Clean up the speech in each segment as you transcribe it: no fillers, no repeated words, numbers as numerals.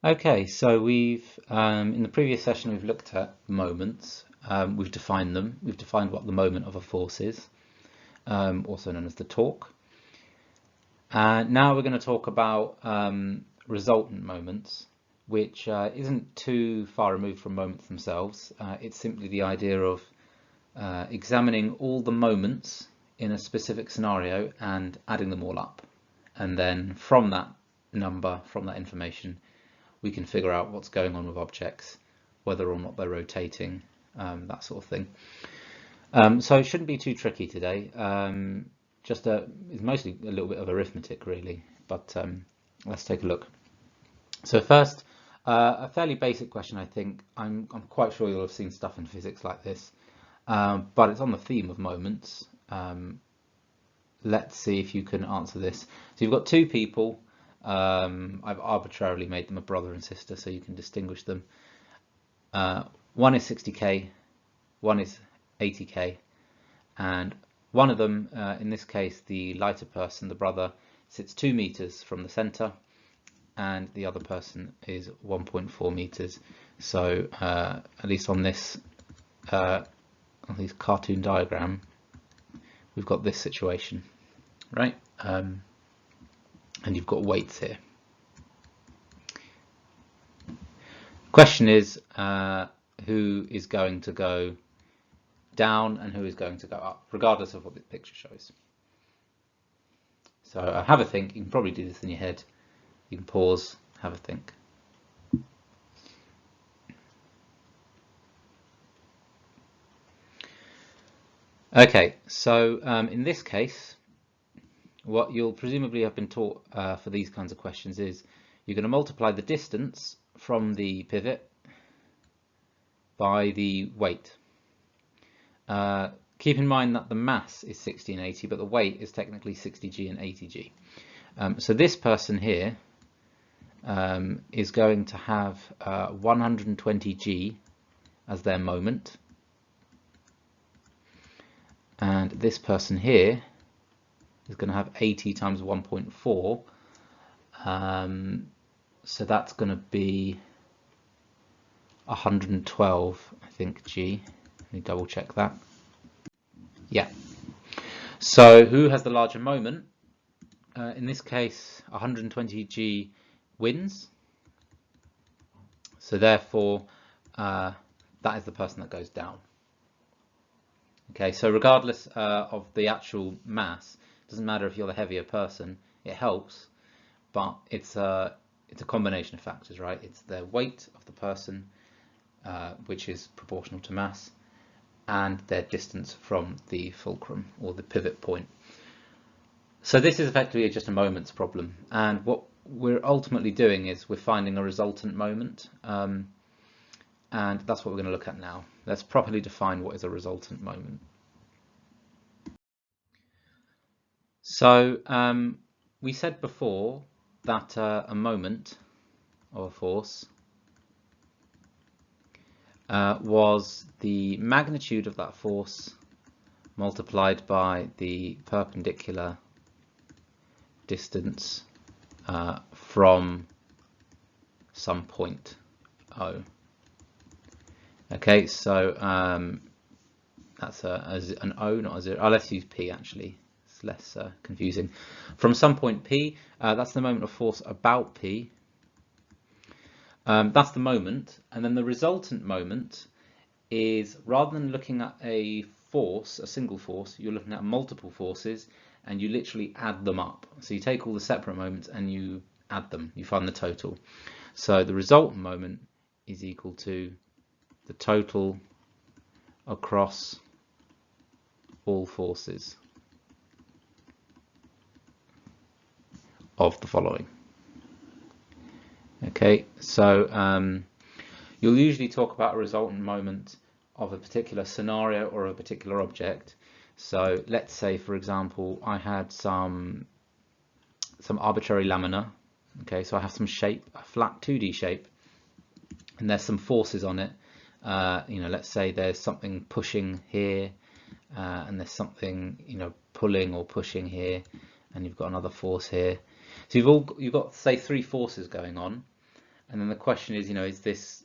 Okay, so we've in the previous session we've looked at moments. We've defined them. We've defined what the moment of a force is, also known as the torque. And now we're going to talk about resultant moments, which isn't too far removed from moments themselves. It's simply the idea of examining all the moments in a specific scenario and adding them all up. And then from that number, from that information, we can figure out what's going on with objects, whether or not they're rotating, that sort of thing. So it shouldn't be too tricky today. It's mostly a little bit of arithmetic really, but let's take a look. So first, a fairly basic question. I think I'm quite sure you'll have seen stuff in physics like this, but it's on the theme of moments. Let's see if you can answer this. So you've got two people. I've arbitrarily made them a brother and sister so you can distinguish them. One is 60k, one is 80k, and one of them, in this case the lighter person, the brother, sits 2 meters from the center, and the other person is 1.4 meters. So at least on this cartoon diagram, we've got this situation, right? And you've got weights here. Question is who is going to go down and who is going to go up, regardless of what the picture shows. So have a think. You can probably do this in your head. You can pause, have a think. Okay, so in this case, what you'll presumably have been taught for these kinds of questions is you're going to multiply the distance from the pivot by the weight. Keep in mind that the mass is 60 and 80, but the weight is technically 60g and 80g. So this person here is going to have 120g as their moment, and this person here is going to have 80 times 1.4, so that's going to be 112, I think, g. Let me double check that. Yeah. So who has the larger moment? In this case, 120g wins. So therefore, that is the person that goes down. Okay, so regardless of the actual mass, it doesn't matter if you're the heavier person, it helps, but it's a combination of factors, right? It's the weight of the person, which is proportional to mass, and their distance from the fulcrum or the pivot point. So this is effectively just a moments problem, and what we're ultimately doing is we're finding a resultant moment, and that's what we're going to look at now. Let's properly define what is a resultant moment. So we said before that a moment of a force was the magnitude of that force multiplied by the perpendicular distance from some point O. Okay, so that's an O, not a zero. Oh, let's use P actually. It's less confusing. From some point P, that's the moment of force about P. That's the moment, and then the resultant moment is, rather than looking at a force, a single force, you're looking at multiple forces, and you literally add them up. So you take all the separate moments and you add them, you find the total. So the resultant moment is equal to the total across all forces of the following. Okay, so you'll usually talk about a resultant moment of a particular scenario or a particular object. So let's say, for example, I had some arbitrary lamina. Okay, so I have some shape, a flat 2D shape, and there's some forces on it. Let's say there's something pushing here, and there's something pulling or pushing here, and you've got another force here. So you've got, say, 3 forces going on, And then the question is, is this,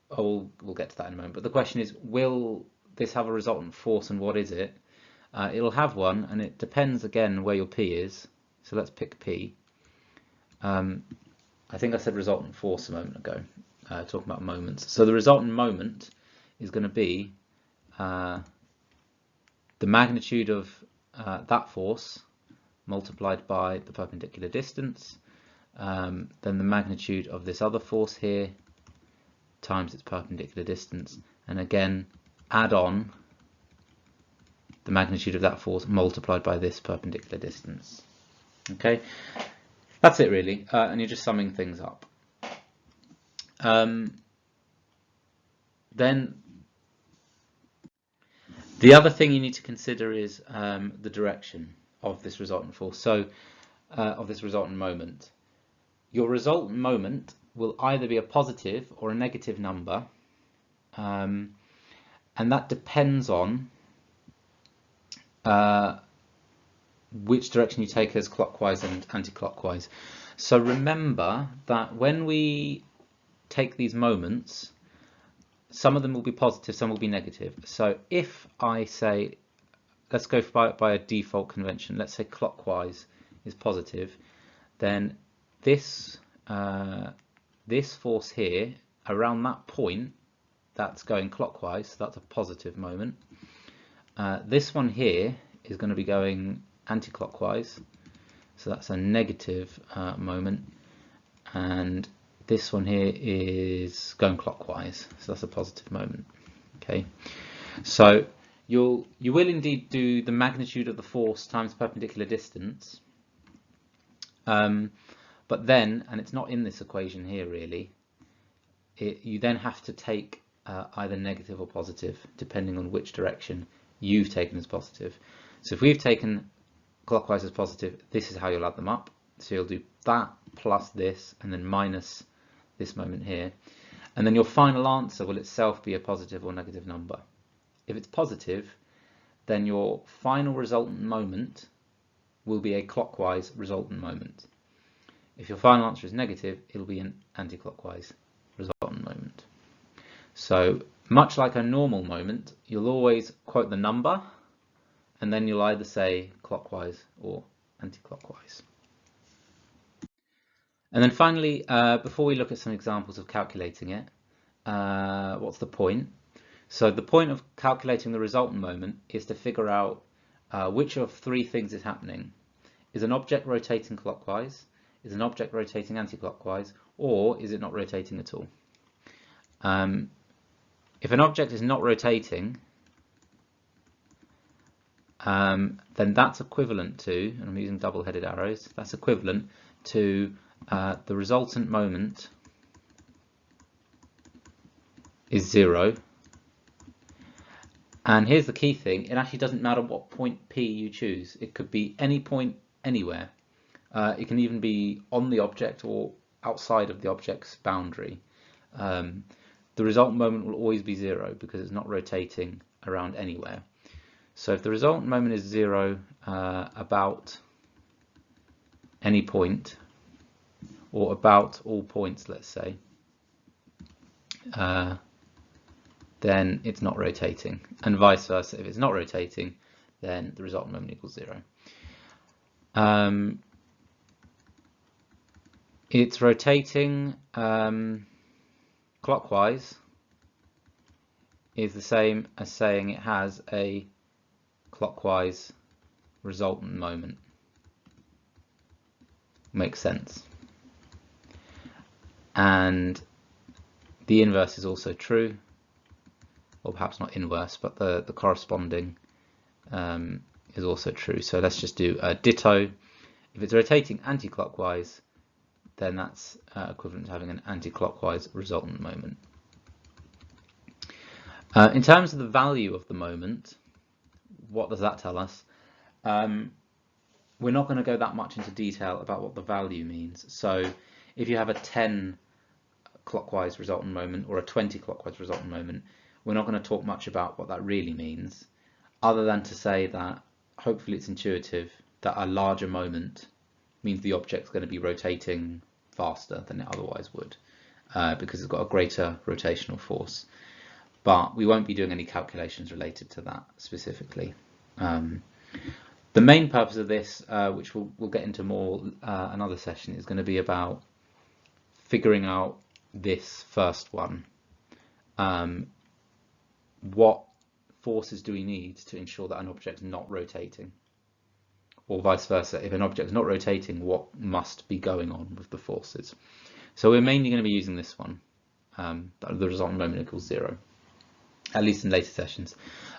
we'll get to that in a moment, but the question is, will this have a resultant force, and what is it? It'll have one, and it depends again where your P is. So let's pick P. I think I said resultant force a moment ago, talking about moments. So the resultant moment is going to be the magnitude of that force multiplied by the perpendicular distance, then the magnitude of this other force here times its perpendicular distance, and again add on the magnitude of that force multiplied by this perpendicular distance. Okay, that's it really, and you're just summing things up. Then the other thing you need to consider is the direction of this resultant force, so of this resultant moment. Your resultant moment will either be a positive or a negative number, and that depends on which direction you take as clockwise and anti-clockwise. So remember that when we take these moments, some of them will be positive, some will be negative. So if I say, let's go by a default convention, let's say clockwise is positive, then this force here around that point that's going clockwise, so that's a positive moment. This one here is going to be going anti-clockwise, so that's a negative moment, and this one here is going clockwise, so that's a positive moment. Okay, so you will indeed do the magnitude of the force times perpendicular distance, but then, and it's not in this equation here really, you then have to take either negative or positive depending on which direction you've taken as positive. So if we've taken clockwise as positive, this is how you'll add them up. So you'll do that plus this and then minus this moment here, and then your final answer will itself be a positive or negative number. If it's positive, then your final resultant moment will be a clockwise resultant moment. If your final answer is negative, it'll be an anti-clockwise resultant moment. So much like a normal moment, you'll always quote the number, and then you'll either say clockwise or anti-clockwise. And then finally, before we look at some examples of calculating it, what's the point? So the point of calculating the resultant moment is to figure out which of three things is happening. Is an object rotating clockwise? Is an object rotating anti-clockwise? Or is it not rotating at all? If an object is not rotating, then that's equivalent to, and I'm using double-headed arrows, that's equivalent to the resultant moment is 0. And here's the key thing, it actually doesn't matter what point P you choose. It could be any point anywhere. It can even be on the object or outside of the object's boundary. The resultant moment will always be 0 because it's not rotating around anywhere. So if the resultant moment is 0 about any point, or about all points, let's say, then it's not rotating, and vice versa. If it's not rotating, then the resultant moment equals 0. It's rotating clockwise is the same as saying it has a clockwise resultant moment. Makes sense. And the inverse is also true, or perhaps not inverse, but the corresponding is also true. So let's just do a ditto. If it's rotating anti-clockwise, then that's equivalent to having an anti-clockwise resultant moment. In terms of the value of the moment, what does that tell us? We're not going to go that much into detail about what the value means. So if you have a 10 clockwise resultant moment or a 20 clockwise resultant moment, we're not going to talk much about what that really means, other than to say that hopefully it's intuitive that a larger moment means the object's going to be rotating faster than it otherwise would. because it's got a greater rotational force. But we won't be doing any calculations related to that specifically. The main purpose of this, which we'll get into more another session, is going to be about figuring out this first one. What forces do we need to ensure that an object is not rotating? Or vice versa, if an object is not rotating, what must be going on with the forces? So we're mainly going to be using this one, the resultant moment equals 0, at least in later sessions.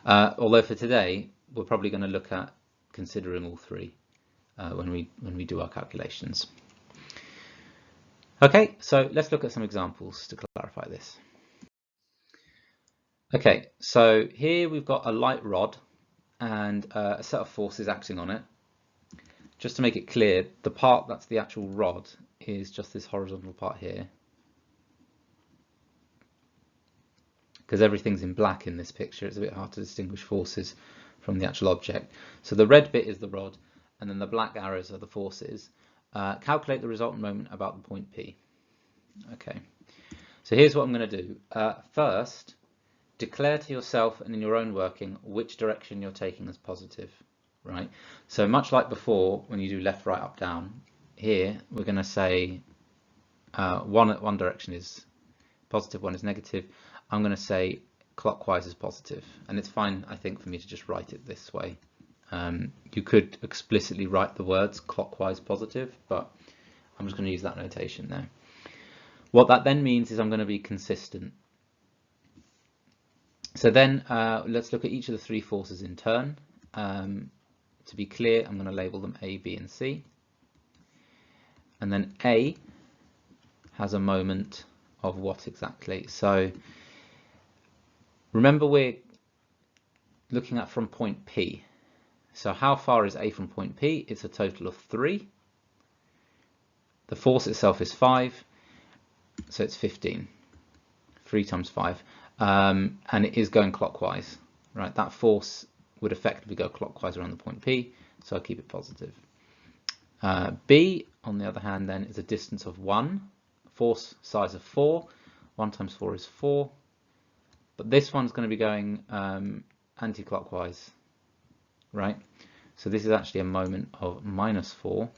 Although for today, we're probably going to look at considering all three when we do our calculations. Okay, so let's look at some examples to clarify this. Okay, so here we've got a light rod and a set of forces acting on it. Just to make it clear, the part that's the actual rod is just this horizontal part here, because everything's in black in this picture. It's a bit hard to distinguish forces from the actual object. So the red bit is the rod, and then the black arrows are the forces. Calculate the resultant moment about the point P. Okay, so here's what I'm going to do. First, declare to yourself and in your own working which direction you're taking as positive. Right, so much like before when you do left, right, up, down, here we're going to say one direction is positive, one is negative. I'm going to say clockwise is positive, and it's fine, I think, for me to just write it this way. You could explicitly write the words clockwise positive, but I'm just going to use that notation there. What that then means is I'm going to be consistent. So then let's look at each of the three forces in turn. To be clear, I'm going to label them A, B, and C. And then A has a moment of what exactly? So remember, we're looking at from point P. So how far is A from point P? It's a total of 3. The force itself is 5, so it's 15. 3 times 5. And it is going clockwise, right? That force would effectively go clockwise around the point P, so I'll keep it positive. B, on the other hand, then is a distance of 1, force size of 4. 1 times 4 is 4, but this one's going to be going anti-clockwise, right? So this is actually a moment of -4.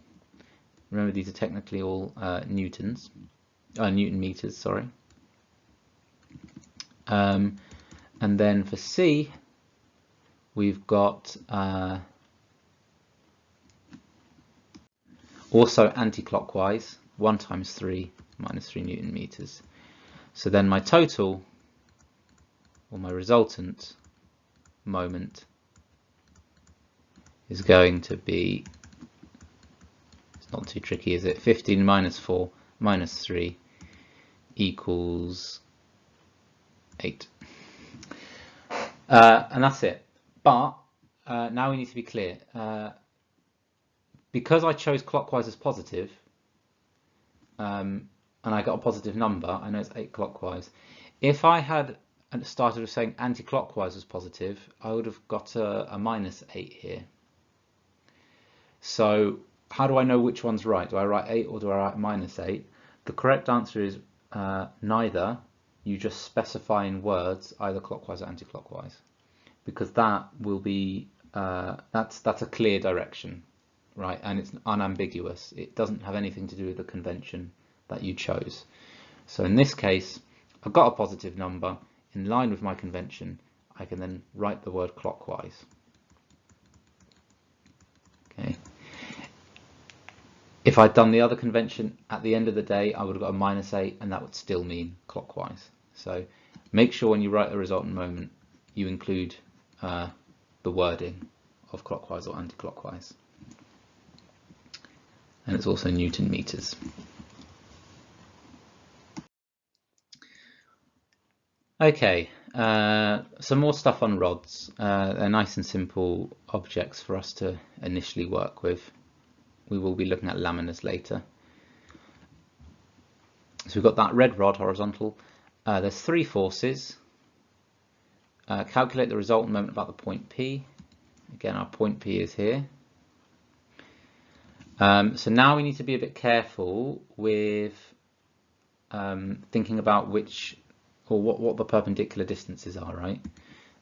Remember, these are technically all Newton meters, sorry. And then for C, we've got also anti-clockwise, 1 times 3 minus 3 Newton meters. So then my total, or my resultant moment, is going to be, it's not too tricky, is it? 15 minus 4 minus 3 equals 8. And that's it. But now we need to be clear. Because I chose clockwise as positive, and I got a positive number, I know it's 8 clockwise. If I had started with saying anti-clockwise was positive, I would have got a -8 here. So how do I know which one's right? Do I write 8 or do I write -8? The correct answer is neither. You just specify in words either clockwise or anti-clockwise, because that will be that's a clear direction, right? And it's unambiguous. It doesn't have anything to do with the convention that you chose. So in this case, I've got a positive number in line with my convention. I can then write the word clockwise. Okay. If I'd done the other convention at the end of the day, I would have got a -8, and that would still mean clockwise. So make sure when you write a resultant moment, you include the wording of clockwise or anti-clockwise. And it's also Newton meters. Okay, some more stuff on rods. They're nice and simple objects for us to initially work with. We will be looking at laminas later. So we've got that red rod horizontal. There's 3 forces. Calculate the resultant moment about the point P. Again, our point P is here. So now we need to be a bit careful with thinking about which or what the perpendicular distances are, right?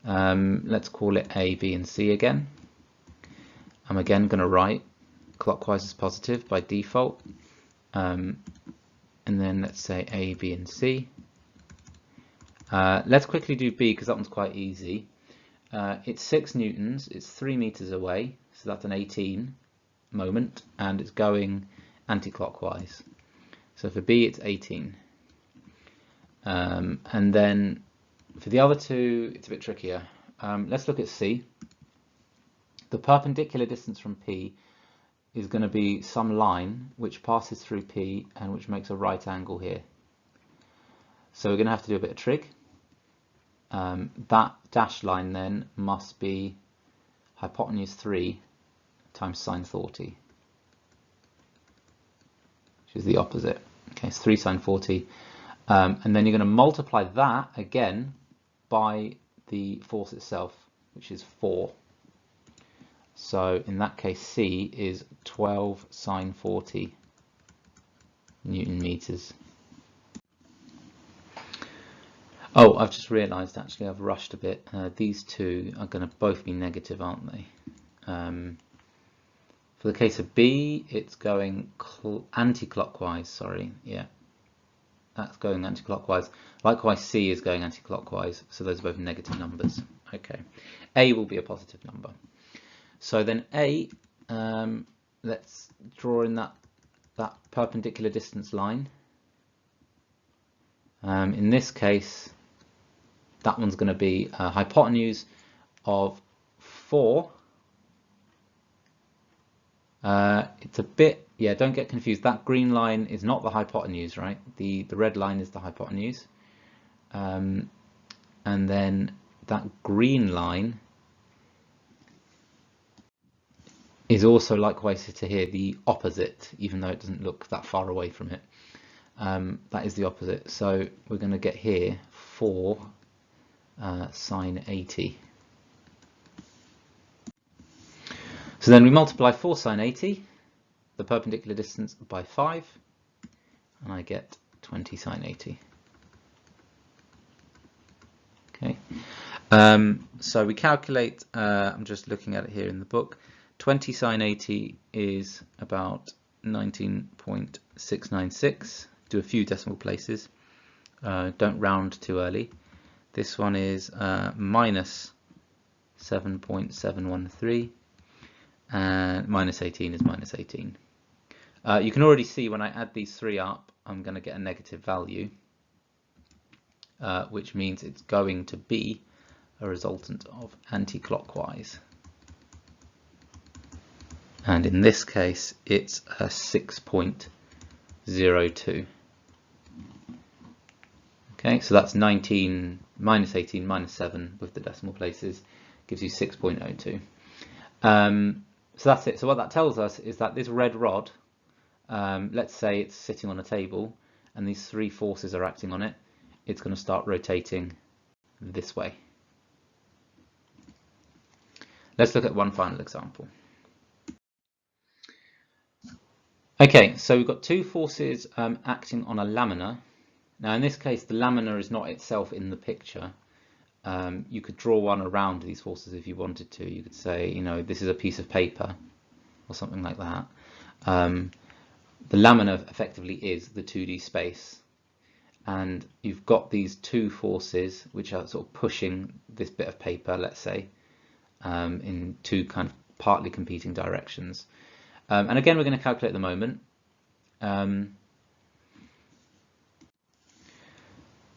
Let's call it A, B, and C again. I'm again going to write clockwise as positive by default, and then let's say A, B, and C. Let's quickly do B because that one's quite easy. It's 6 newtons, it's 3 meters away, so that's an 18 moment, and it's going anti-clockwise. So for B it's 18. And then for the other two it's a bit trickier. Let's look at C. The perpendicular distance from P is going to be some line which passes through P and which makes a right angle here. So we're going to have to do a bit of trig. That dashed line then must be hypotenuse 3 times sine 40, which is the opposite. Okay, it's 3 sine 40. And then you're going to multiply that again by the force itself, which is 4. So in that case, C is 12 sine 40 Newton meters. Oh, I've just realised actually I've rushed a bit. These two are going to both be negative, aren't they? For the case of B, it's going anti-clockwise, sorry, yeah. That's going anti-clockwise. Likewise, C is going anti-clockwise, so those are both negative numbers. Okay, A will be a positive number. So then A, let's draw in that perpendicular distance line. In this case, that one's going to be a hypotenuse of 4. It's a bit, yeah, don't get confused. That green line is not the hypotenuse, right? The red line is the hypotenuse. And then that green line is also likewise to here the opposite, even though it doesn't look that far away from it. That is the opposite. So we're going to get here 4 sine 80. So then we multiply 4 sine 80, the perpendicular distance, by 5, and I get 20 sine 80. Okay. So we calculate, I'm just looking at it here in the book, 20 sine 80 is about 19.696. Do a few decimal places. Don't round too early. This one is minus 7.713, and minus 18 is minus 18. You can already see when I add these three up, I'm going to get a negative value, which means it's going to be a resultant of anti-clockwise. And in this case, it's a 6.02. Okay, so that's 19 minus 18 minus 7 with the decimal places gives you 6.02. So that's it. So what that tells us is that this red rod, let's say it's sitting on a table and these 3 forces are acting on it, it's going to start rotating this way. Let's look at one final example. Okay, so we've got 2 forces acting on a laminar. Now in this case, the laminar is not itself in the picture. You could draw one around these forces if you wanted to. You could say, you know, this is a piece of paper or something like that. The laminar effectively is the 2D space. And you've got these 2 forces which are sort of pushing this bit of paper, let's say, in 2 kind of partly competing directions. And again, we're going to calculate the moment.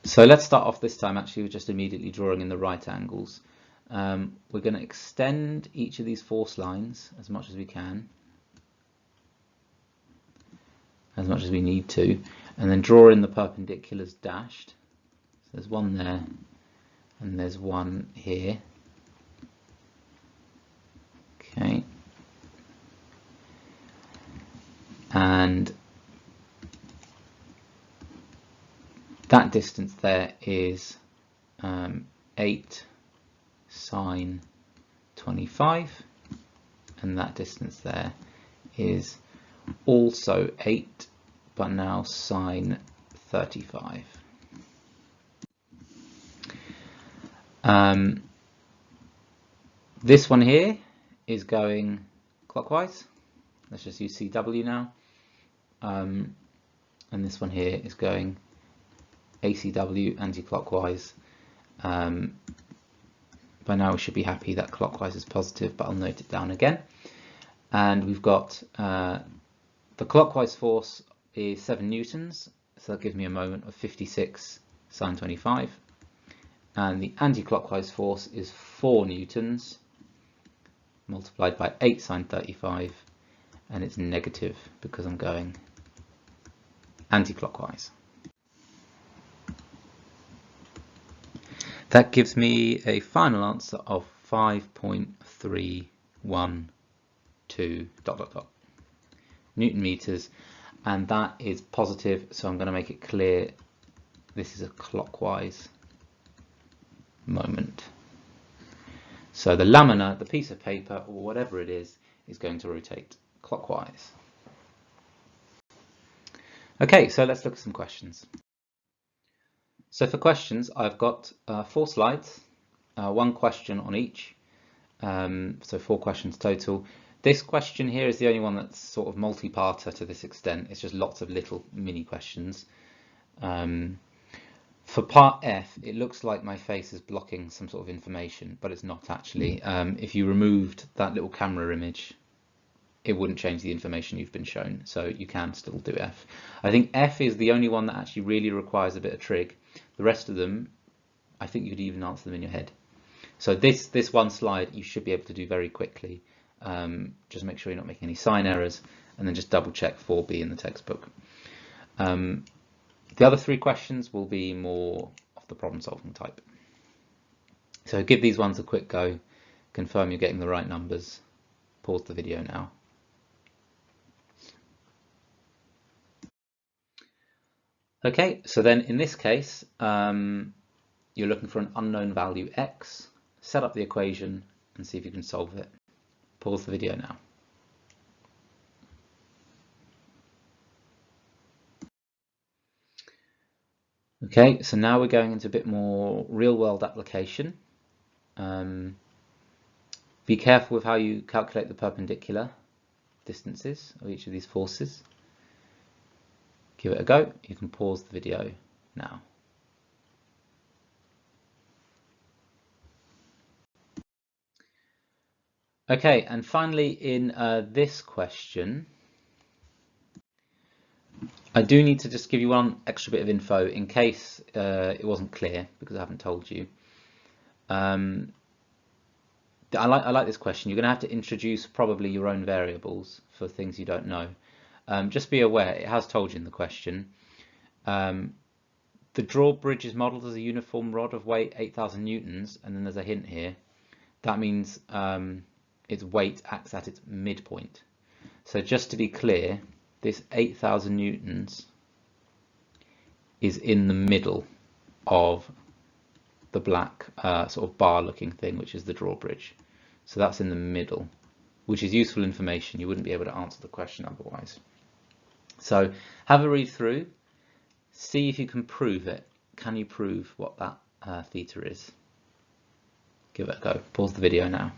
So let's start off this time actually with just immediately drawing in the right angles. We're going to extend each of these force lines as much as we can, as much as we need to, and then draw in the perpendiculars dashed. So there's one there, and there's one here. Okay. And that distance there is 8 sine 25, and that distance there is also 8, but now sine 35. This one here is going clockwise. Let's just use CW now. And this one here is going ACW, anti-clockwise. By now we should be happy that clockwise is positive, but I'll note it down again. And we've got the clockwise force is 7 newtons, so that'll give me a moment of 56 sine 25. And the anti-clockwise force is 4 newtons multiplied by 8 sine 35, and it's negative because I'm going anti-clockwise. That gives me a final answer of 5.312 ... Newton meters, and that is positive, so I'm going to make it clear this is a clockwise moment. So the lamina, the piece of paper or whatever it is going to rotate clockwise. Okay, so let's look at some questions. So for questions, I've got 4 slides, 1 question on each, so 4 questions total. This question here is the only one that's sort of multi-parter to this extent. It's just lots of little mini questions. For part F, it looks like my face is blocking some sort of information, but it's not actually. If you removed that little camera image, it wouldn't change the information you've been shown, so you can still do F. I think F is the only one that actually really requires a bit of trig. The rest of them, I think you could even answer them in your head. So this one slide you should be able to do very quickly. Just make sure you're not making any sign errors, and then just double check 4B in the textbook. The other 3 questions will be more of the problem solving type. So give these ones a quick go, confirm you're getting the right numbers, pause the video now. Okay, so then in this case, you're looking for an unknown value x, set up the equation and see if you can solve it. Pause the video now. Okay, so now we're going into a bit more real-world application. Be careful with how you calculate the perpendicular distances of each of these forces. Give it a go. You can pause the video now. Okay, and finally in this question, I do need to just give you one extra bit of info in case it wasn't clear, because I haven't told you. I like this question. You're going to have to introduce probably your own variables for things you don't know. Just be aware, it has told you in the question. The drawbridge is modelled as a uniform rod of weight 8,000 newtons, and then there's a hint here. That means its weight acts at its midpoint. So just to be clear, this 8,000 newtons is in the middle of the black sort of bar looking thing, which is the drawbridge. So that's in the middle, which is useful information. You wouldn't be able to answer the question otherwise. So have a read through, see if you can prove it. Can you prove what that theta is? Give it a go. Pause the video now.